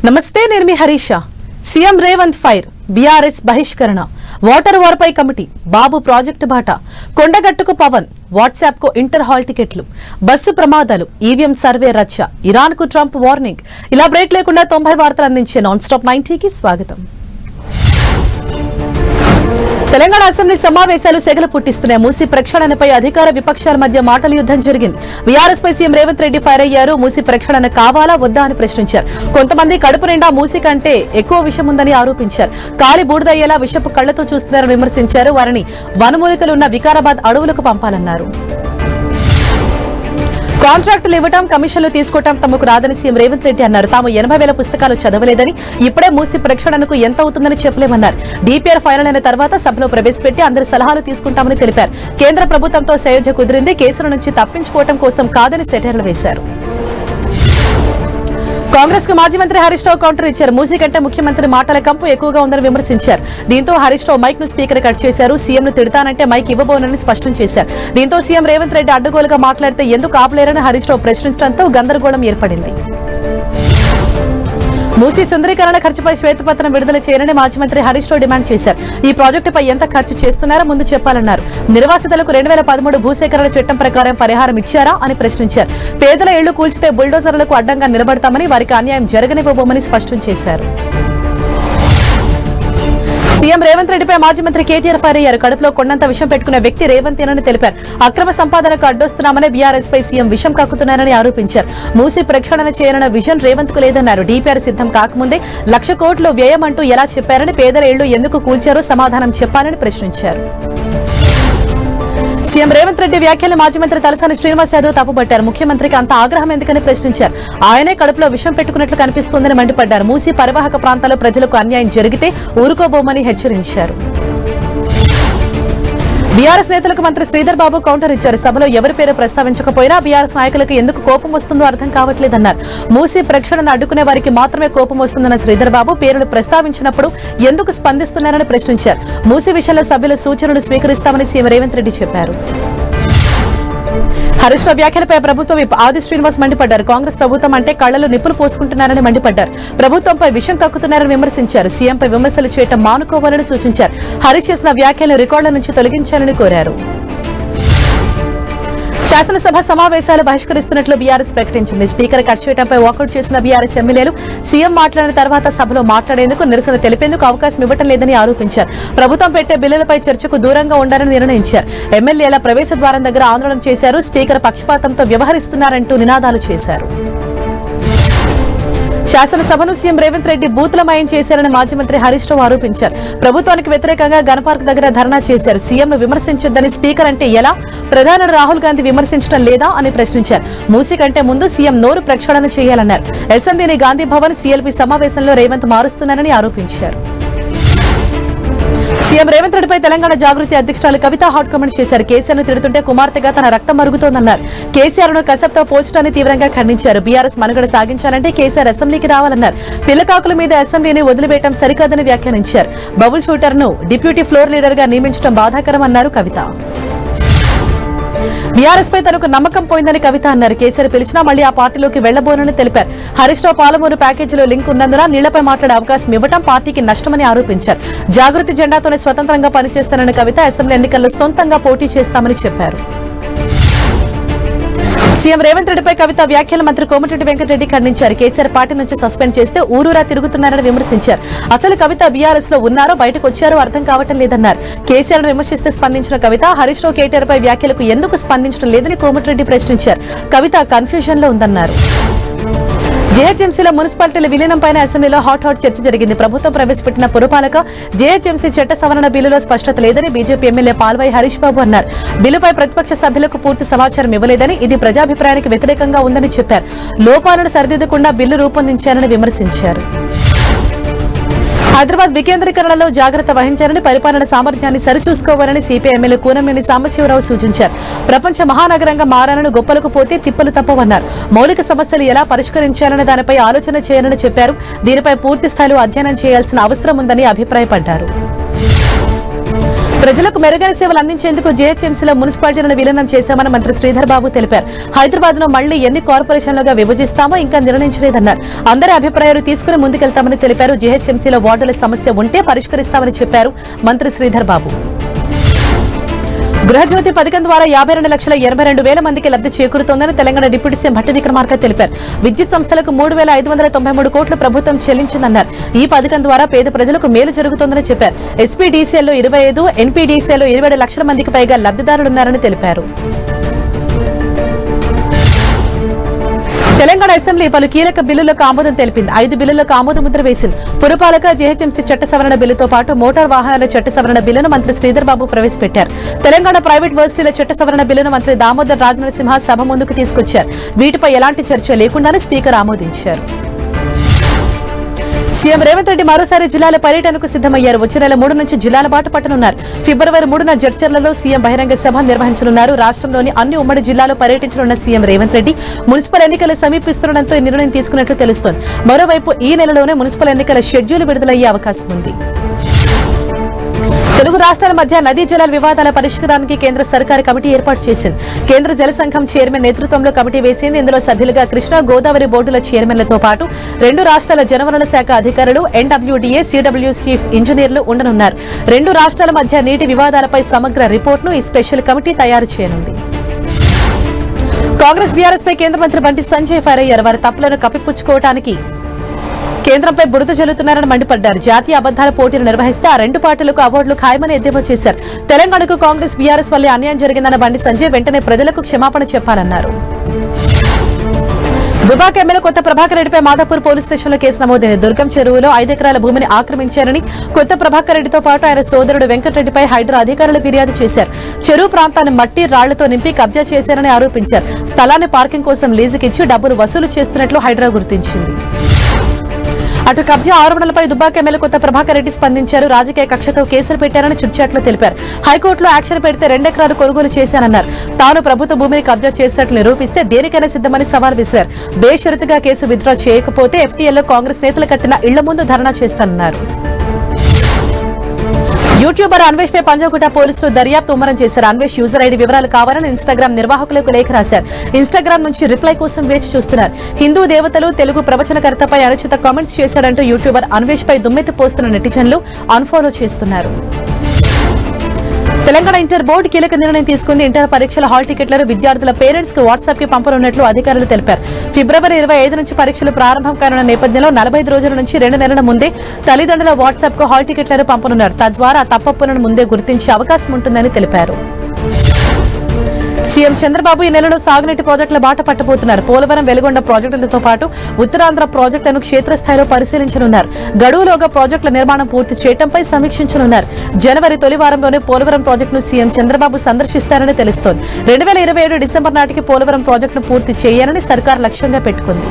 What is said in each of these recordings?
నమస్తే నిర్మి హరీష సీఎం రేవంత్ ఫైర్ బీఆర్ఎస్ బహిష్కరణ వాటర్ వార్పై కమిటీ బాబు ప్రాజెక్టు బాట కొండగట్టుకు పవన్ వాట్సాప్ కు ఇంటర్ హాల్ టికెట్లు బస్సు ప్రమాదాలు ఈవీఎం సర్వే రచ్చ ఇరాన్ కు ట్రంప్ వార్నింగ్ ఇలా బ్రేక్ లేకుండా 90 వార్తలు అందించే నాన్ స్టాప్ 90 కి స్వాగతం. తెలంగాణ అసెంబ్లీ సమావేశాలు సెగలు పుట్టిస్తున్నాయి. మూసీ ప్రక్షాళనపై అధికార విపక్షాల మధ్య మాటల యుద్ధం జరిగింది. బీఆర్ఎస్ పై సీఎం రేవంత్ రెడ్డి ఫైర్ అయ్యారు. మూసీ ప్రక్షాళన కావాలా వద్దా అని ప్రశ్నించారు. కొంతమంది కడుపు నిండా మూసీ కంటే ఎక్కువ విషయం ఉందని ఆరోపించారు. కాలి బూడిదయ్యేలా విషపు కళ్లతో చూస్తున్నారని విమర్శించారు. వారిని వనమూలికలు ఉన్న వికారాబాద్ అడవులకు పంపాలన్నారు. కాంట్రాక్టులు ఇవ్వటం కమిషన్లు తీసుకోవటం తమకు రాదని సీఎం రేవంత్ రెడ్డి అన్నారు. తాము 80,000 పుస్తకాలు చదవలేదని ఇప్పుడే మూసి ప్రక్షాళనకు ఎంత అవుతుందని చెప్పలేమన్నారు. డీపీఆర్ ఫైనల్ అయిన తర్వాత సభలో ప్రవేశపెట్టి అందరి సలహాలు తీసుకుంటామని తెలిపారు. కేంద్ర ప్రభుత్వంతో సయోధ్య కుదిరింది, కేసుల నుంచి తప్పించుకోవడం కోసం కాదని సెటైర్లు వేశారు. కాంగ్రెస్ కు మాజీ మంత్రి హరీష్ రావు కౌంటర్ ఇచ్చారు. మూసీ కంటే ముఖ్యమంత్రి మాటల కంపు ఎక్కువగా ఉందని విమర్శించారు. దీంతో హరీష్ రావు మైక్ ను స్పీకర్ కట్ చేశారు. సీఎం ను తిడతానంటే మైక్ ఇవ్వబోనని స్పష్టం చేశారు. దీంతో సీఎం రేవంత్ రెడ్డి అడ్డగోలుగా మాట్లాడితే ఎందుకు ఆపలేరని హరీష్ రావు ప్రశ్నించడంతో గందరగోళం ఏర్పడింది. మూసీ సుందరీకరణ ఖర్చుపై శ్వేతపత్రం విడుదల చేయాలని మాజీ మంత్రి హరీష్ రావు డిమాండ్ చేశారు. ఈ ప్రాజెక్టుపై ఎంత ఖర్చు చేస్తున్నారో ముందు చెప్పాలన్నారు. నిర్వాసితులకు 2013 భూసేకరణ చట్టం ప్రకారం పరిహారం ఇచ్చారా అని ప్రశ్నించారు. పేదల ఇళ్లు కూల్చితే బుల్డోజర్లకు అడ్డంగా నిలబడతామని, వారికి అన్యాయం జరగనివ్వబోమని స్పష్టం చేశారు. సీఎం రేవంత్ రెడ్డిపై మాజీ మంత్రి కేటీఆర్ ఫైర్ అయ్యారు. కడుపులో కొండంత విషం పెట్టుకున్న వ్యక్తి రేవంతేనని తెలిపారు. అక్రమ సంపాదనకు అడ్డొస్తున్నామని బీఆర్ఎస్ పై సీఎం విషం కక్కుతున్నారని ఆరోపించారు. మూసీ ప్రక్షాళన చేయాలన్న విజన్ రేవంత్ కు లేదన్నారు. డీపీఆర్ సిద్ధం కాకముందే 1,00,000 కోట్లు వ్యయం అంటూ ఎలా చెప్పారని, పేదల ఇళ్లు ఎందుకు కూల్చారో సమాధానం చెప్పాలని ప్రశ్నించారు. సీఎం రేవంత్ రెడ్డి వ్యాఖ్యలు మాజీ మంత్రి తలసాని శ్రీనివాస్ యాదవ్ తప్పుపట్టారు. ముఖ్యమంత్రికి అంత ఆగ్రహం ఎందుకని ప్రశ్నించారు. ఆయనే కడుపులో విషం పెట్టుకున్నట్లు కనిపిస్తోందని మండిపడ్డారు. మూసీ పరివాహక ప్రాంతాల్లో ప్రజలకు అన్యాయం జరిగితే ఊరుకోబోమని హెచ్చరించారు. బీఆర్ఎస్ నేతలకు మంత్రి శ్రీధర్ బాబు కౌంటర్ ఇచ్చారు. సభలో ఎవరి పేరు ప్రస్తావించకపోయినా బీఆర్ఎస్ నాయకులకు ఎందుకు కోపం వస్తుందో అర్థం కావట్లేదన్నారు. మూసీ ప్రక్షాళన అడ్డుకునే వారికి మాత్రమే కోపం వస్తుందన్న శ్రీధర్ బాబు పేరును ప్రస్తావించినప్పుడు ఎందుకు స్పందిస్తున్నారని ప్రశ్నించారు. మూసీ విషయంలో సభ్యుల సూచనలు స్వీకరిస్తామని సీఎం రేవంత్ రెడ్డి చెప్పారు. హరీష్ రావు వ్యాఖ్యలపై ప్రభుత్వం ఆది శ్రీనివాస్ మండిపడ్డారు. కాంగ్రెస్ ప్రభుత్వం అంటే కళ్లలో నిప్పులు పోసుకుంటున్నారని మండిపడ్డారు. ప్రభుత్వంపై విషం కక్కుతున్నారని విమర్శించారు. సీఎంపై విమర్శలు చేయడం మానుకోవాలని సూచించారు. హరీష్ చేసిన వ్యాఖ్యలను రికార్డుల నుంచి తొలగించాలని కోరారు. శాసనసభ సమావేశాలు బహిష్కరిస్తున్నట్లు బీఆర్ఎస్ ప్రకటించింది. స్పీకర్ కట్ చేయడంపై వాకౌట్ చేసిన బీఆర్ఎస్ ఎమ్మెల్యేలు సీఎం మాట్లాడిన తర్వాత సభలో మాట్లాడేందుకు, నిరసన తెలిపేందుకు అవకాశం ఇవ్వడం లేదని ఆరోపించారు. ప్రభుత్వం పెట్టే బిల్లులపై చర్చకు దూరంగా ఉండాలని నిర్ణయించారు. ఎమ్మెల్యేల ప్రవేశ ద్వారం దగ్గర ఆందోళన చేశారు. స్పీకర్ పక్షపాతంతో వ్యవహరిస్తున్నారంటూ నినాదాలు చేశారు. శాసనసభను సీఎం రేవంత్ రెడ్డి బూతులమయం చేశారని మాజీ మంత్రి హరీష్ రావు ఆరోపించారు. ప్రభుత్వానికి వ్యతిరేకంగా గణపార్క్ దగ్గర ధర్నా చేశారు. సీఎంను విమర్శించొద్దని స్పీకర్ అంటే ఎలా, ప్రధాని రాహుల్ గాంధీ విమర్శించడం లేదా అని ప్రశ్నించారు. మూసీ కంటే ముందు సీఎం నోరు ప్రక్షాళన చేయాలన్నారు. అసెంబ్లీని గాంధీ భవన్ సీఎల్పీ సమావేశంలో రేవంత్ మారుస్తున్నారని ఆరోపించారు. సీఎం రేవంత్ రెడ్డిపై తెలంగాణ జాగృతి అధ్యక్షురాలు కవిత హాట్ కామెంట్స్ చేశారు. కేసీఆర్ ను తిడుతుంటే కుమార్తెగా తన రక్తం మరుగుతోందన్నారు. కేసీఆర్ ను కసబ్తో పోల్చడాన్ని తీవ్రంగా ఖండించారు. బీఆర్ఎస్ మనుగడ సాగించాలంటే కేసీఆర్ అసెంబ్లీకి రావాలన్నారు. పిల్లకాకుల మీద అసెంబ్లీని వదిలివేయడం సరికాదని వ్యాఖ్యానించారు. బబుల్ షూటర్ ను డిప్యూటీ ఫ్లోర్ లీడర్ గా నియమించడం బాధాకరమన్నారు కవిత. బీఆర్ఎస్ పై తనకు నమ్మకం పోయిందని కవిత అన్నారు. కేసీఆర్ పిలిచినా మళ్లీ ఆ పార్టీలోకి వెళ్లబోనని తెలిపారు. హరీష్ రావు పాలమూరు ప్యాకేజీలో లింక్ ఉన్నందున నీళ్లపై మాట్లాడే అవకాశం ఇవ్వడం పార్టీకి నష్టమని ఆరోపించారు. జాగృతి జెండాతోనే స్వతంత్రంగా పనిచేస్తానని కవిత అసెంబ్లీ ఎన్నికల్లో సొంతంగా పోటీ చేస్తామని చెప్పారు. సీఎం రేవంత్ రెడ్డిపై కవిత వ్యాఖ్యలు మంత్రి కోమటిరెడ్డి వెంకటరెడ్డి ఖండించారు. కేసీఆర్ పార్టీ నుంచి సస్పెండ్ చేస్తే ఊరూరా తిరుగుతున్నారని విమర్శించారు. అసలు కవిత బీఆర్ఎస్ లో ఉన్నారో బయటకు వచ్చారో అర్థం కావటం లేదన్నారు. కేసీఆర్ ను విమర్శిస్తే స్పందించిన కవిత హరీష్ రావు కేటీఆర్ పై వ్యాఖ్యలకు ఎందుకు స్పందించడం లేదని కోమటిరెడ్డి ప్రశ్నించారు. కవిత కన్ఫ్యూజన్ లో ఉందన్నారు. జేహెచ్ఎంసీలో మున్సిపాలిటీల విలీనంపై అసెంబ్లీలో హాట్ చర్చ జరిగింది. ప్రభుత్వం ప్రవేశపెట్టిన పురపాలక జేహెచ్ఎంసీ చట్ట సవరణ బిల్లులో స్పష్టత లేదని బీజేపీ ఎమ్మెల్యే పాల్వాయి హరీష్ బాబు అన్నారు. బిల్లుపై ప్రతిపక్ష సభ్యులకు పూర్తి సమాచారం ఇవ్వలేదని, ఇది ప్రజాభిప్రాయానికి వ్యతిరేకంగా ఉందని చెప్పారు. లోపాలను సరిదిద్దకుండా బిల్లు రూపొందించారని విమర్శించారు. హైదరాబాద్ వికేంద్రీకరణలో జాగ్రత్త వహించాలని, పరిపాలన సామర్థ్యాన్ని సరిచూసుకోవాలని సిపిఐ ఎమ్మెల్యే కూనంనేని సాంబశివరావు సూచించారు. ప్రపంచ మహానగరంగా మారాలని, గొప్పలకు పోతే తిప్పలు తప్పవన్నారు. మౌలిక సమస్యలు ఎలా పరిష్కరించాలనే దానిపై ఆలోచన చేయాలని చెప్పారు. దీనిపై పూర్తి స్థాయిలో అధ్యయనం చేయాల్సిన అవసరం ఉందని అభిప్రాయపడ్డారు. ప్రజలకు మెరుగైన సేవలు అందించేందుకు జీహెచ్ఎంసీలో మున్సిపాలిటీలను విలీనం చేశామని మంత్రి శ్రీధర్ బాబు తెలిపారు. హైదరాబాద్ ను మళ్లీ ఎన్ని కార్పొరేషన్లుగా విభజిస్తామో ఇంకా నిర్ణయించలేదన్నారు. అందరి అభిప్రాయాలు తీసుకుని ముందుకెళ్తామని తెలిపారు. జీహెచ్ఎంసీలో వార్డుల సమస్య ఉంటే పరిష్కరిస్తామని చెప్పారు మంత్రి శ్రీధర్ బాబు. గృహజ్యోతి పథకం ద్వారా 52,82,000 మందికి లబ్ధి చేకూరుతోందని తెలంగాణ డిప్యూటీ సీఎం భట్టి విక్రమార్క తెలిపారు. విద్యుత్ సంస్థలకు 3,593 కోట్లు ప్రభుత్వం చెల్లించిందన్నారు. ఈ పథకం ద్వారా పేద ప్రజలకు మేలు జరుగుతోందని చెప్పారు. ఎస్పీడీసీఎల్లో 25, ఎన్పీడీసీఎల్లో 27 లక్షల మందికి పైగా లబ్ధిదారులున్నారని తెలిపారు. తెలంగాణ అసెంబ్లీ పలు కీలక బిల్లులకు ఆమోదం తెలిపింది. 5 బిల్లులకు ఆమోద ముద్ర వేసింది. పురపాలక జీహెచ్ఎంసీ చట్ట సవరణ బిల్లుతో పాటు మోటార్ వాహనాల చట్ట సవరణ బిల్లును మంత్రి శ్రీధర్ బాబు ప్రవేశపెట్టారు. తెలంగాణ ప్రైవేట్ వర్సిటీల చట్ట సవరణ బిల్లును మంత్రి దామోదర్ రాజనరసింహ సభ ముందుకు తీసుకొచ్చారు. వీటిపై ఎలాంటి చర్చ లేకుండానే స్పీకర్ ఆమోదించారు. సీఎం రేవంత్ రెడ్డి మరోసారి జిల్లాల పర్యటనకు సిద్దమయ్యారు. వచ్చే నెల 3 నుంచి జిల్లాల బాట పట్టనున్నారు. ఫిబ్రవరి 3న జడ్చర్లలో సీఎం బహిరంగ సభ నిర్వహించనున్నారు. రాష్ట్రంలోని అన్ని ఉమ్మడి జిల్లాలో పర్యటించనున్న సీఎం రేవంత్ రెడ్డి మున్సిపల్ ఎన్నికలు సమీపిస్తుండటంతో ఈ నిర్ణయం తీసుకున్నట్లు తెలుస్తోంది. మరోవైపు ఈ నెలలోనే మున్సిపల్ ఎన్నికల షెడ్యూల్ విడుదలయ్యే అవకాశం ఉంది. తెలుగు రాష్ట్రాల మధ్య నదీ జలాల వివాదాల పరిష్కారానికి కేంద్ర సర్కార్ కమిటీ ఏర్పాటు చేసింది. కేంద్ర జల సంఘం చైర్మన్ నేతృత్వంలో కమిటీ వేసింది. ఇందులో సభ్యులుగా కృష్ణా గోదావరి బోర్డుల చైర్మన్లతో పాటు 2 రాష్ట్రాల జలవనరుల శాఖ అధికారులు, ఎన్డబ్ల్యూడీఏ, సిడబ్ల్యూ చీఫ్ ఇంజనీర్లు ఉండనున్నారు. 2 రాష్ట్రాల మధ్య నీటి వివాదాలపై సమగ్ర రిపోర్టును ఈ స్పెషల్ కమిటీ తయారు చేయనుంది. కాంగ్రెస్ బీఆర్ఎస్ పై కేంద్ర మంత్రి బండి సంజయ్ ఫైర్ అయ్యారు. వారి తప్పులను కప్పిపుచ్చుకోవడానికి కేంద్రంపై బురద జల్లుతున్నారని మండిపడ్డారు. జాతీయ అబద్దాల పోటీలు నిర్వహిస్తే ఆ 2 పార్టీలకు అవార్డులు ఖాయమని ఎద్దేవా చేశారు. తెలంగాణకు కాంగ్రెస్ బీఆర్ఎస్ వల్లే అన్యాయం జరిగిందన్న బండి సంజయ్ వెంటనే ప్రజలకు క్షమాపణ చెప్పాలన్నారు. దుబాక్ ఎమ్మెల్యే కొత్త ప్రభాకర్ రెడ్డిపై మాదాపూర్ పోలీస్ స్టేషన్లో కేసు నమోదైంది. దుర్గం చెరువులో 5 ఎకరాల భూమిని ఆక్రమించారని కొత్త ప్రభాకర్ రెడ్డితో పాటు ఆయన సోదరుడు వెంకటరెడ్డిపై హైడ్రా అధికారులు ఫిర్యాదు చేశారు. చెరువు ప్రాంతాన్ని మట్టి రాళ్లతో నింపి కబ్జా చేశారని ఆరోపించారు. స్థలాన్ని పార్కింగ్ కోసం లీజుకిచ్చి డబ్బులు వసూలు చేస్తున్నట్లు హైడ్రా గుర్తించింది. అటు కబ్జా ఆరోపణలపై దుబ్బాక ఎమ్మెల్యే కొత్త ప్రభాకర్ రెడ్డి స్పందించారు. రాజకీయ కక్షతో కేసులు పెట్టారని చిట్చాట్లో తెలిపారు. హైకోర్టులో యాక్షన్ పెడితే 2 ఎకరాలు కొనుగోలు చేశానన్నారు. తాను ప్రభుత్వ భూమిని కబ్జా చేసినట్లు నిరూపిస్తే దేనికైనా సిద్దమని సవాల్ విసిరారు. బేషరతుగా కేసు విత్డ్రా చేయకపోతే ఎఫ్టీఎల్లో కాంగ్రెస్ నేతలు కట్టిన ఇళ్ల ముందు ధర్నా చేస్తానన్నారు. యూట్యూబర్ అన్వేష్ పై పంజాగుట్ట పోలీసులు దర్యాప్తు ముమ్మరం చేశారు. అన్వేష్ యూజర్ ఐడి వివరాలు కావాలని ఇన్స్టాగ్రామ్ నిర్వాహకులకు లేఖ రాశారు. ఇన్స్టాగ్రామ్ నుంచి రిప్లై కోసం వేచి చూస్తున్నారు. హిందూ దేవతలు తెలుగు ప్రవచనకర్తపై అనుచిత కామెంట్స్ చేశాడంటూ యూట్యూబర్ అన్వేష్ పై దుమ్మెత్తి పోస్తున్న నెటిజన్లు అన్ఫాలో చేస్తున్నారు. తెలంగాణ ఇంటర్ బోర్డు కీలక నిర్ణయం తీసుకుంది. ఇంటర్ పరీక్షల హాల్ టికెట్లను విద్యార్థుల పేరెంట్స్ కు వాట్సాప్ కి పంపనున్నట్లు అధికారులు తెలిపారు. ఫిబ్రవరి 25 నుంచి పరీక్షలు ప్రారంభం కానున్న నేపథ్యంలో 45 రోజుల నుంచి 2 నెలల ముందే తల్లిదండ్రుల వాట్సాప్ కు హాల్ టికెట్లను పంపనున్నారు. తద్వారా తప్పప్పులను ముందే గుర్తించే అవకాశం ఉంటుందని తెలిపారు. సీఎం చంద్రబాబు ఈ నెలలో సాగునీటి ప్రాజెక్టుల బాట పట్టబోతున్నారు. పోలవరం, వెలుగొండ ప్రాజెక్టులతో పాటు ఉత్తరాంధ్ర ప్రాజెక్టులను క్షేత్రస్థాయిలో పరిశీలించనున్నారు. గడువులోగా ప్రాజెక్టుల నిర్మాణం పూర్తి చేయడంపై సమీక్షించనున్నారు. జనవరి తొలి వారంలోనే పోలవరం ప్రాజెక్టును సీఎం చంద్రబాబు సందర్శిస్తారని తెలుస్తోంది. 2027 డిసెంబర్ నాటికి పోలవరం ప్రాజెక్టును పూర్తి చేయాలని సర్కార్ లక్ష్యంగా పెట్టుకుంది.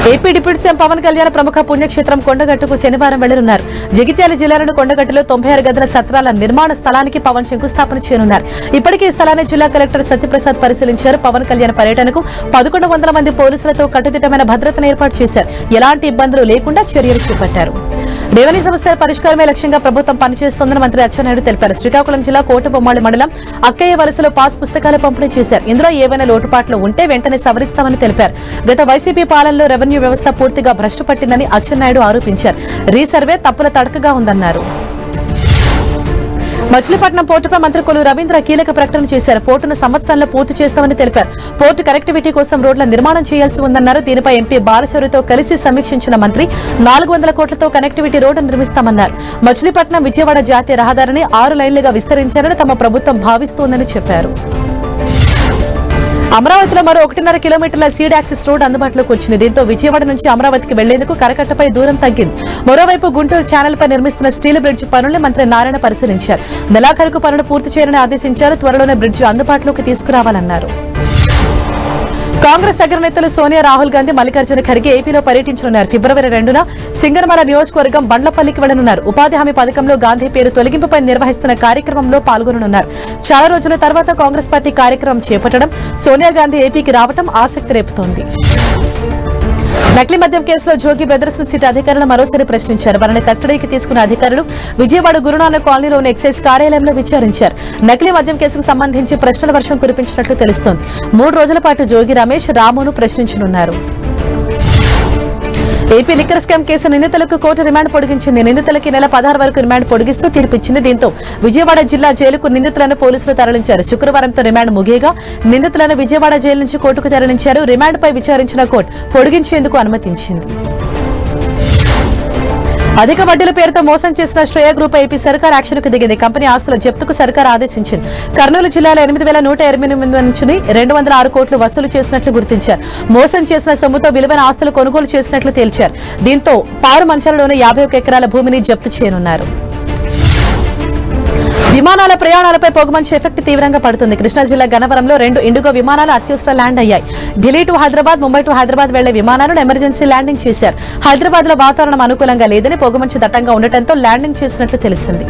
AP deputy CM Pawan Kalyan ప్రముఖ పుణ్యక్షేత్రం కొండగట్టుకు శనివారం వెళ్లనున్నారు. జగిత్యాల జిల్లాలోని కొండగట్టులో 96 గదుల సత్రాల నిర్మాణ స్థలానికి పవన్ శంకుస్థాపన చేయనున్నారు. ఇప్పటికే ఈ స్థలాన్ని జిల్లా కలెక్టర్ సత్యప్రసాద్ పరిశీలించారు. పవన్ కళ్యాణ్ పర్యటనకు 1100 మంది పోలీసులతో కట్టుదిట్టమైన భద్రతను ఏర్పాటు చేశారు. ఎలాంటి ఇబ్బందులు లేకుండా చర్యలు చేపట్టారు. రెవెన్యూ సమస్యల పరిష్కారమే లక్ష్యంగా ప్రభుత్వం పనిచేస్తోందని మంత్రి అచ్చెన్నాయుడు తెలిపారు. శ్రీకాకుళం జిల్లా కోటబొమ్మాళి మండలం అక్కయ్య వలసలో పాస్ పుస్తకాలు పంపిణీ చేశారు. ఇందులో ఏవైనా లోటుపాట్లు ఉంటే వెంటనే సవరిస్తామని తెలిపారు. గత వైసీపీ పాలనలో రెవెన్యూ వ్యవస్థ పూర్తిగా భ్రష్టు పట్టిందని అచ్చెన్నాయుడు ఆరోపించారు. రీసర్వే తప్పుల తడకగా ఉందన్నారు. మచిలీపట్నం పోర్టుపై మంత్రి కొల్లు రవీంద్ర కీలక ప్రకటన చేశారు. పోర్టును సంవత్సరంలో పూర్తి చేస్తామని తెలిపారు. పోర్టు కనెక్టివిటీ కోసం రోడ్ల నిర్మాణం చేయాల్సి ఉందన్నారు. దీనిపై ఎంపీ బాలశౌరితో కలిసి సమీక్షించిన మంత్రి 400 కోట్లతో కనెక్టివిటీ రోడ్డు నిర్మిస్తామన్నారు. మచిలీపట్నం విజయవాడ జాతీయ రహదారిని 6 లైన్లుగా విస్తరించాలని తమ ప్రభుత్వం భావిస్తోందని చెప్పారు. అమరావతిలో మరో 1.5 కిలోమీటర్ల సీడ్ యాక్సెస్ రోడ్ అందుబాటులోకి వచ్చింది. దీంతో విజయవాడ నుంచి అమరావతికి వెళ్లేందుకు కరకట్టపై దూరం తగ్గింది. మరోవైపు గుంటూరు ఛానల్ పై నిర్మిస్తున్న స్టీల్ బ్రిడ్జ్ పనులను మంత్రి నారాయణ పరిశీలించారు. నెలాఖరుకు పనులు పూర్తి చేయాలని ఆదేశించారు. త్వరలోనే బ్రిడ్జ్ అందుబాటులోకి తీసుకురావాలన్నారు. కాంగ్రెస్ అగ్రనేతలు సోనియా, రాహుల్ గాంధీ, మల్లికార్జున ఖర్గే ఏపీలో పర్యటించనున్నారు. ఫిబ్రవరి 2న సింగనమల నియోజకవర్గం బండ్లపల్లికి వెళ్లనున్నారు. ఉపాధి హామీ పథకంలో గాంధీ పేరు తొలగింపుపై నిర్వహిస్తున్న కార్యక్రమంలో పాల్గొననున్నారు. చాలా రోజుల తర్వాత కాంగ్రెస్ పార్టీ కార్యక్రమం చేపట్టడం, సోనియా గాంధీ ఏపీకి రావడం ఆసక్తి రేపుతోంది. నకిలీ మద్యం కేసులో జోగి బ్రదర్స్ సిట్ అధికారులు మరోసారి ప్రశ్నించారు. వారిని కస్టడీకి తీసుకున్న అధికారులు విజయవాడ గురునానక్ కాలనీలోని ఎక్సైజ్ కార్యాలయంలో విచారించారు. నకిలీ మద్యం కేసుకు సంబంధించి ప్రశ్నల వర్షం కురిపించినట్లు తెలుస్తోంది. 3 రోజుల పాటు జోగి రమేష్, రామును ప్రశ్నించనున్నారు. ఏపీ లిక్కర్ స్కామ్ కేసు నిందితులకు కోర్టు రిమాండ్ పొడిగించింది. నిందితులకి నెల 16 వరకు రిమాండ్ పొడిగిస్తూ తీర్పిచ్చింది. దీంతో విజయవాడ జిల్లా జైలుకు నిందితులను పోలీసులు తరలించారు. శుక్రవారంతో రిమాండ్ ముగియగా నిందితులను విజయవాడ జైలు నుంచి కోర్టుకు తరలించారు. రిమాండ్పై విచారించిన కోర్టు పొడిగించేందుకు అనుమతించింది. అధిక వడ్డీల పేరుతో మోసం చేసిన శ్రేయ గ్రూప్ ఏపీ సర్కార్ యాక్షన్కు దిగింది. కంపెనీ ఆస్తుల జప్తుకు సర్కార్ ఆదేశించింది. కర్నూలు జిల్లాలో 8,128 నుంచి 206 కోట్లు వసూలు చేసినట్లు గుర్తించారు. మోసం చేసిన సొమ్ముతో విలువైన ఆస్తులు కొనుగోలు చేసినట్లు తేల్చారు. దీంతో పారు మంచాలలోని 51 ఎకరాల భూమిని జప్తు చేయనున్నారు. విమానాల ప్రయాణాలపై పొగమంచు ఎఫెక్ట్ తీవ్రంగా పడుతుంది. కృష్ణా జిల్లా గన్నవరంలో 2 ఇండిగో విమానాలు అత్యవసర ల్యాండ్ అయ్యాయి. ఢిల్లీ టు హైదరాబాద్, ముంబై టు హైదరాబాద్ వెళ్లే విమానాలను ఎమర్జెన్సీ ల్యాండింగ్ చేశారు. హైదరాబాద్ లో వాతావరణం అనుకూలంగా లేదని, పొగమంచు దట్టంగా ఉండటంతో ల్యాండింగ్ చేసినట్లు తెలిసింది.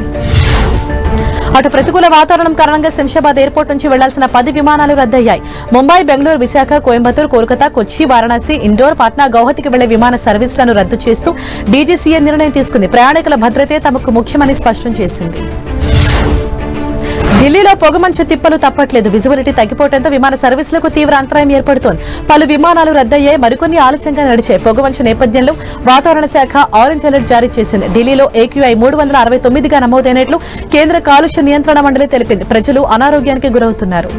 అటు ప్రతికూల వాతావరణం కారణంగా శంషాబాద్ ఎయిర్పోర్ట్ నుంచి వెళ్లాల్సిన 10 విమానాలు రద్దయ్యాయి. ముంబై, బెంగళూరు, విశాఖ, కోయంబత్తూర్, కోల్కతా, కొచ్చి, వారణాసి, ఇండోర్, పాట్నా, గౌహతికి వెళ్లే విమాన సర్వీసులను రద్దు చేస్తూ డీజీసీఏ నిర్ణయం తీసుకుంది. ప్రయాణికుల భద్రతే తమకు ముఖ్యమని స్పష్టం చేసింది. ఢిల్లీలో పొగమంచు తిప్పలు తప్పట్లేదు. విజిబిలిటీ తగ్గిపోవడంతో విమాన సర్వీసులకు తీవ్ర అంతరాయం ఏర్పడుతోంది. పలు విమానాలు రద్దయ్యాయి, మరికొన్ని ఆలస్యంగా నడిచాయి. పొగమంచు నేపథ్యంలో వాతావరణ శాఖ ఆరెంజ్ అలర్ట్ జారీ చేసింది. ఢిల్లీలో AQI 369గా నమోదైనట్లు కేంద్ర కాలుష్య నియంత్రణ మండలి తెలిపింది. ప్రజలు అనారోగ్యానికి గురవుతున్నారు.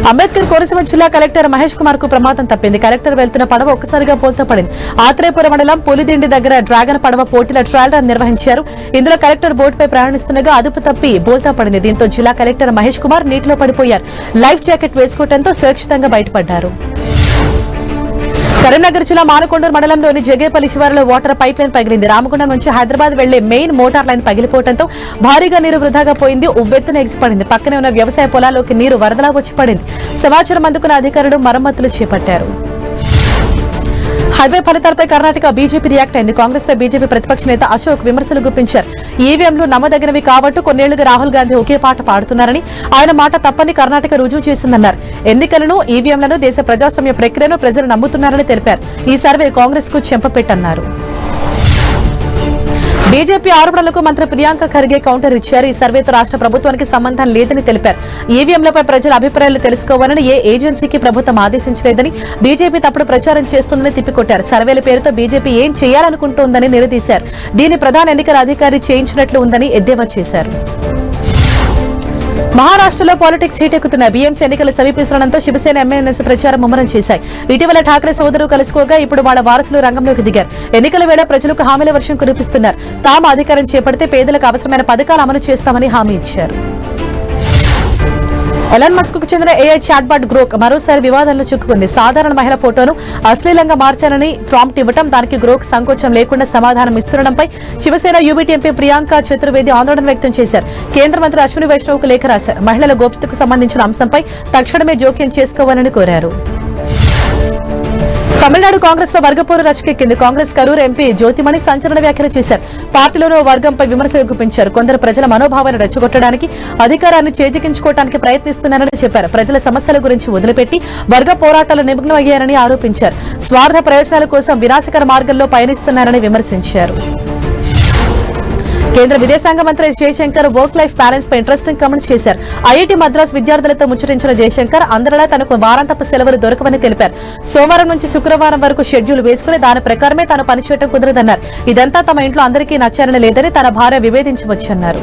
అంబేద్కర్ కోనసీమ జిల్లా కలెక్టర్ మహేష్ కుమార్ కు ప్రమాదం తప్పింది. కలెక్టర్ వెళ్తున్న పడవ ఒక్కసారిగా బోల్తా పడింది. ఆత్రేయపురం మండలం పులిదిండి దగ్గర డ్రాగన్ పడవ పోటీల ట్రయల్ రన్ నిర్వహించారు. ఇందులో కలెక్టర్ బోటుపై ప్రయాణిస్తుండగా అదుపు తప్పి బోల్తా పడింది. దీంతో జిల్లా కలెక్టర్ మహేష్ కుమార్ నీటిలో పడిపోయారు. లైఫ్ జాకెట్ వేసుకోవడంతో సురక్షితంగా బయటపడ్డారు. కరీంనగర్ జిల్లా మానకొండూరు మండలంలోని జగేపల్లి శివారులో వాటర్ పైప్ లైన్ పగిలింది. రామగుండం నుంచి హైదరాబాద్ వెళ్లే మెయిన్ మోటార్ లైన్ పగిలిపోవడంతో భారీగా నీరు వృధాగా పోయింది. ఉవ్వెత్తున ఎగిసిపడింది. పక్కనే ఉన్న వ్యవసాయ పొలాల్లోకి నీరు వరదలా వచ్చి పడింది. సమాచారం అందుకున్న అధికారులు మరమ్మతులు చేపట్టారు. హైవే ఫలితాలపై కర్ణాటక బీజేపీ రియాక్ట్ అయింది. కాంగ్రెస్ పై బీజేపీ ప్రతిపక్ష నేత అశోక్ విమర్శలు గుప్పించారు. ఈవీఎంలు నమ్మదగినవి కాబట్టి కొన్నేళ్లుగా రాహుల్ గాంధీ ఒకే పాట పాడుతున్నారని, ఆయన మాట తప్పని కర్ణాటక రుజువు చేసిందన్నారు. ఎన్నికలను, ఈవీఎంలను, దేశ ప్రజాస్వామ్య ప్రక్రియను ప్రజలు నమ్ముతున్నారని తెలిపారు. ఈ సర్వే కాంగ్రెస్ కు చెంపపెట్టన్నారు. బీజేపీ ఆరోపణలకు మంత్రి ప్రియాంక ఖర్గే కౌంటర్ ఇచ్చారు. ఈ సర్వేతో రాష్ట్ర ప్రభుత్వానికి సంబంధం లేదని తెలిపారు. ఈవీఎంలపై ప్రజల అభిప్రాయాలు తెలుసుకోవాలని ఏ ఏజెన్సీకి ప్రభుత్వం ఆదేశించలేదని, బీజేపీ తప్పుడు ప్రచారం చేస్తుందని తిప్పికొట్టారు. సర్వేల పేరుతో బీజేపీ ఏం చేయాలనుకుంటోందని నిలదీశారు. దీన్ని ప్రధాన ఎన్నికల అధికారి చేయించినట్లు ఉందని ఎద్దేవా చేశారు. మహారాష్ట్రలో పాలిటిక్స్ హీటెక్కుతున్న బీఎంసీ ఎన్నికలు సమీపిస్తుండటంతో శివసేన, ఎంఎన్ఎస్ ప్రచారం ముమ్మరం చేశాయి. ఇటీవల ఠాక్రే సోదరులు కలుసుకోగా ఇప్పుడు వాళ్ళ వారసులు రంగంలోకి దిగారు. ఎన్నికల వేళ ప్రజలకు హామీల వర్షం కురిపిస్తున్నారు. తాము అధికారం చేపడితే పేదలకు అవసరమైన పథకాలు అమలు చేస్తామని హామీ ఇచ్చారు. ఎలాన్ మస్క్ కు చెందిన ఏఐ చాట్బాట్ గ్రోక్ మరోసారి వివాదంలో చిక్కుకుంది. సాధారణ మహిళ ఫోటోను అశ్లీలంగా మార్చాలని ప్రాంప్ట్ ఇవ్వడం, దానికి గ్రోక్ సంకోచం లేకుండా సమాధానం ఇస్తుండటంపై శివసేన యూబీటీ ఎంపీ ప్రియాంక చతుర్వేది ఆందోళన వ్యక్తం చేశారు. కేంద్ర మంత్రి అశ్విని వైష్ణవ్కు లేఖ రాశారు. మహిళల గోప్యతకు సంబంధించిన అంశంపై తక్షణమే జోక్యం చేసుకోవాలని కోరారు. తమిళనాడు కాంగ్రెస్ లో వర్గపోరు రచకెక్కింది. కాంగ్రెస్ కరూరు ఎంపీ జ్యోతిమణి సంచలన వ్యాఖ్యలు చేశారు. పార్టీలోనూ వర్గంపై విమర్శలు గుప్పించారు. కొందరు ప్రజల మనోభావాన్ని రెచ్చగొట్టడానికి, అధికారాన్ని చేజిక్కించుకోవడానికి ప్రయత్నిస్తున్నారని చెప్పారు. ప్రజల సమస్యల గురించి వదిలిపెట్టి వర్గ పోరాటాలు నిమగ్నం అయ్యారని ఆరోపించారు. స్వార్థ ప్రయోజనాల కోసం వినాశకర మార్గంలో పయనిస్తున్నారని విమర్శించారు. కేంద్ర విదేశాంగ మంత్రి జయశంకర్ వర్క్ లైఫ్ బ్యాలెన్స్ పై ఇంట్రెస్టింగ్ కామెంట్స్ చేశారు. ఐఐటీ మద్రాస్ విద్యార్థులతో ముచ్చటించిన జయశంకర్ అందరిలా తనకు వారాంతపు సెలవులు దొరకవని తెలిపారు. సోమవారం నుంచి శుక్రవారం వరకు షెడ్యూల్ వేసుకుని దాని ప్రకారమే తాను పనిచేయడం కుదరదన్నారు. ఇదంతా తమ ఇంట్లో అందరికీ నచ్చారని లేదని తన భార్య వివేదించవచ్చన్నారు.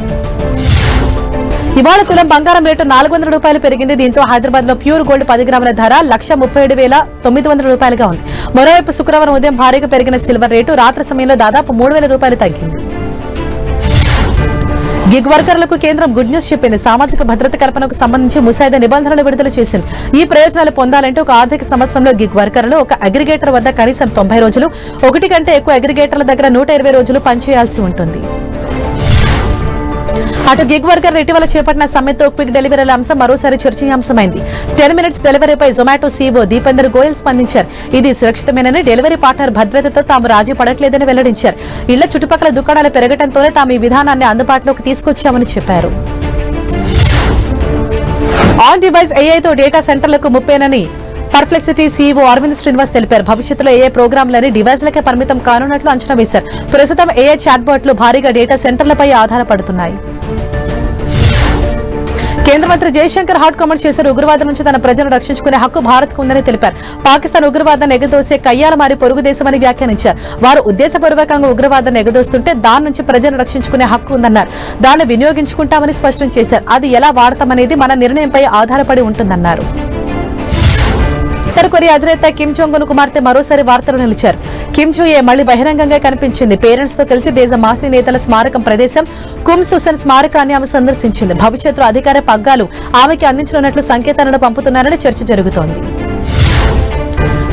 ఇవాళ తులం బంగారం రేటు 400 రూపాయలు పెరిగింది. దీంతో హైదరాబాద్ లో ప్యూర్ గోల్డ్ 10 గ్రాముల ధర 1,37,900 రూపాయలుగా ఉంది. మరోవైపు శుక్రవారం ఉదయం భారీగా పెరిగిన సిల్వర్ రేటు రాత్రి సమయంలో దాదాపు 3,000 రూపాయలు తగ్గింది. గిగ్ వర్కర్లకు కేంద్రం గుడ్ న్యూస్ చెప్పింది. సామాజిక భద్రత కల్పనకు సంబంధించి ముసాయిదా నిబంధనలు విడుదల చేసింది. ఈ ప్రయోజనాలు పొందాలంటే ఒక ఆర్థిక సంవత్సరంలో గిగ్ వర్కర్లు ఒక అగ్రిగేటర్ వద్ద కనీసం 90 రోజులు, ఒకటి కంటే ఎక్కువ అగ్రిగేటర్ల దగ్గర 120 రోజులు పనిచేయాల్సి ఉంటుంది. అటు గిగ్ వర్కర్ ఇటీవల చేపట్టిన సమ్మెతో క్విక్ డెలివరీల అంశం మరోసారి చర్చనీయాంశమైంది. 10 మినిట్స్ డెలివరీపై జొమాటో సీఈఓ దీపేందర్ గోయల్ స్పందించారు. ఇది సురక్షితమేనని, డెలివరీ పార్ట్నర్ భద్రతతో తాము రాజీ పడట్లేదని వెల్లడించారు. ఇళ్ల చుట్టుపక్కల దుకాణాలు పెరగడంతోనే తాము ఈ విధానాన్ని అందుబాటులోకి తీసుకొచ్చామని చెప్పారు. ఆన్ డివైస్ ఏఐతో డేటా సెంటర్లకు ముప్పేనని పర్ఫ్లెక్సిటీ సీఈఓ అరవింద్ శ్రీనివాస్ తెలిపారు. భవిష్యత్తులో ఏ ప్రోగ్రాంలని డివైజ్లకే పరిమితం కానున్నట్లు అంచనా వేశారు. ప్రస్తుతం AI చాట్బాట్లు భారీగా డేటా సెంటర్లపై ఆధారపడుతున్నాయి. కేంద్ర మంత్రి జయశంకర్ హాట్ కామెంట్ చేశారు. ఉగ్రవాదం నుంచి తన ప్రజలను రక్షించుకునే హక్కు భారత్కు ఉందని తెలిపారు. పాకిస్తాన్ ఉగ్రవాదాన్ని ఎగదోసే కయ్యాలమారి పొరుగు దేశమని వ్యాఖ్యానించారు. వారు ఉద్దేశపూర్వకంగా ఉగ్రవాదాన్ని ఎగదోస్తుంటే దాని నుంచి ప్రజలను రక్షించుకునే హక్కు ఉందన్నారు. దాన్ని వినియోగించుకుంటామని స్పష్టం చేశారు. అది ఎలా వాడతామనేది మన నిర్ణయంపై ఆధారపడి ఉంటుందన్నారు. ఉత్తర కొరియా అధినేత కిమ్ జోంగ్ ఉన్ కుమార్తె మరోసారి వార్తలు నిలిచారు. కిమ్ జూ ఏ మళ్లీ బహిరంగంగా కనిపించింది. పేరెంట్స్ తో కలిసి దేశ మాజీ నేతల స్మారకం ప్రదేశం కుమ్ సుసన్ స్మారకాన్ని ఆమె సందర్శించింది. భవిష్యత్తులో అధికార పగ్గాలు ఆమెకి అందించనున్నట్లు సంకేతాలను పంపుతున్నారని చర్చ జరుగుతోంది.